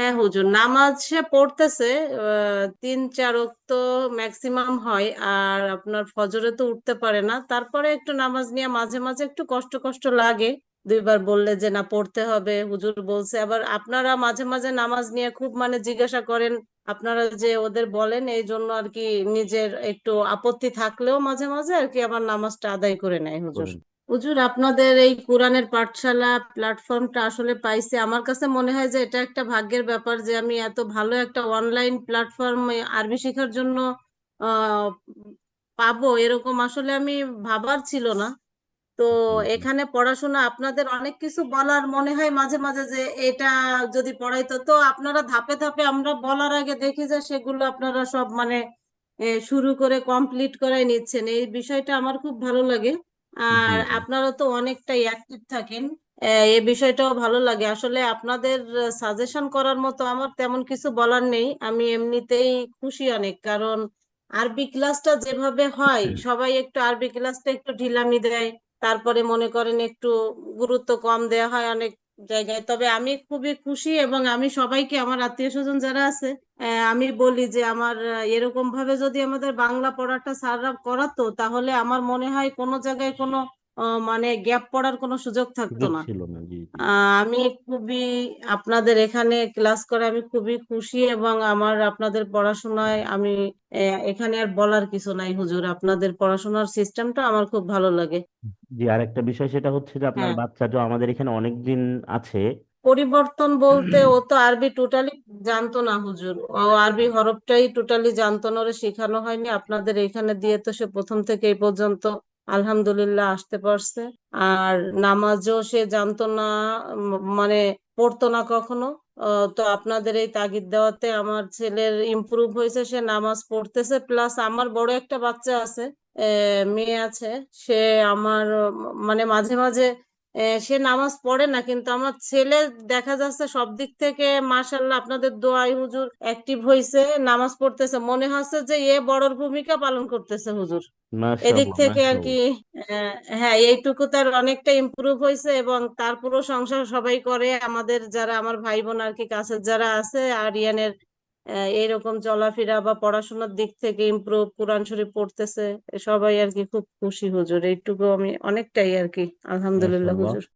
হ্যাঁ হুজুর, নামাজ সে পড়তেছে। 3-4 ওয়াক্ত ম্যাক্সিমাম হয়। আর আপনার ফজরে তো উঠতে পারে না, তারপরে একটু নামাজ নিয়ে মাঝে মাঝে একটু কষ্ট কষ্ট লাগে। 2বার বললে যে না পড়তে হবে, হুজুর বলছে। আবার আপনারা মাঝে মাঝে নামাজ নিয়ে খুব মানে জিজ্ঞাসা করেন, আপনারা যে ওদের বলেন, এই জন্য আর কি নিজের একটু আপত্তি থাকলেও মাঝে মাঝে আর কি আবার নামাজটা আদায় করে নেয় হুজুর। করেন? হুজুর, আপনাদের এই কোরআনের পাঠশালা প্ল্যাটফর্মটা আসলে পাইছে, আমার কাছে মনে হয় যে এটা একটা ভাগ্যের ব্যাপার যে আমি এত ভালো একটা অনলাইন প্ল্যাটফর্ম আরবি শেখার জন্য আহ পাবো, এরকম আসলে আমি ভাবার ছিল না। তো জি জি। এখানে পড়াশোনা আপনাদের অনেক কিছু বলার মনে হয় মাঝে মাঝে যে এটা যদি পড়াইতো, তো আপনারা ধাপে ধাপে আমরা বলার আগে দেখি যে সেগুলো আপনারা সব মানে শুরু করে কমপ্লিট করাই নিচ্ছেন, এই বিষয়টা আমার খুব ভালো লাগে। জি আর জি। আপনারা তো অনেকটাই অ্যাক্টিভ থাকেন, এই বিষয়টাও ভালো লাগে। আসলে আপনাদের সাজেশন করার মতো আমার তেমন কিছু বলার নেই, আমি এমনিতেই খুশি অনেক। কারণ আরবি ক্লাসটা যেভাবে হয়, সবাই একটু আরবি ক্লাসটা একটু ঢিলামি দেয়, তারপরে মনে করেন একটু গুরুত্ব কম দেওয়া হয় অনেক জায়গায়। তবে আমি খুবই খুশি, এবং আমি সবাইকে, আমার আত্মীয় স্বজন যারা আছে, আমি বলি যে আমার এরকম ভাবে যদি আমাদের বাংলা পড়াটা স্যাররা করাতো, তাহলে আমার মনে হয় কোনো জায়গায় কোনো মানে গ্যাপ পড়ার কোনো সুযোগ থাকতো সুযোগ না। ছিল না, জি জি। আমি খুবই আপনাদের এখানে ক্লাস করে আমি খুবই খুশি, এবং আমার আপনাদের পড়াশোনায় আমি এখানে আর বলার কিছু নাই হুজুর, আপনাদের পড়াশোনার সিস্টেমটা আমার খুব ভালো লাগে। জি, আরেকটা বিষয় সেটা হচ্ছে যে আপনার হ্যাঁ, বাচ্চা তো আমাদের এখানে অনেক দিন আছে। পরিবর্তন বলতে ও তো আরবি টোটালি জানতো না হুজুর, ও আরবি হরফটাই টোটালি জানতো না, ওরে শেখানো হয়নি। আপনাদের এখানে দিয়ে তো সে প্রথম থেকে এই পর্যন্ত আলহামদুলিল্লাহ আসতে পারছে। আর নামাজও সে জানতো না, মানে পড়তো না কখনো। তো আপনাদের এই তাগিদ দেওয়াতে আমার ছেলের ইমপ্রুভ হয়েছে, সে নামাজ পড়তেছে। প্লাস আমার বড় একটা বাচ্চা আছে, মেয়ে আছে। সে আমার মানে মাঝে মাঝে সে নামাজ পড়ে না, কিন্তু আমার ছেলে দেখা যাচ্ছে সব দিক থেকে মাশাআল্লাহ আপনাদের দোয়ায় হুজুর অ্যাক্টিভ হয়েছে, নামাজ পড়তেছে, মনে হচ্ছে যে এ বড়র ভূমিকা পালন করতেছে হুজুর। এদিক মাশাআল্লাহ থেকে আর কি মাশাআল্লাহ। হ্যাঁ, এইটুকু তার অনেকটা ইমপ্রুভ হয়েছে। এবং তার পুরো সংসার সবাই করে, আমাদের যারা আমার ভাই বোন আর কি কাছের যারা আছে, আরিয়ানের এইরকম চলাফেরা বা পড়াশোনার দিক থেকে ইমপ্রুভ, কোরআন শরীফ পড়তেছে, সবাই আর কি খুব খুশি হুজুর। এইটুকু আমি অনেকটাই আর কি আলহামদুলিল্লাহ মাশাআল্লাহ। হুজুর।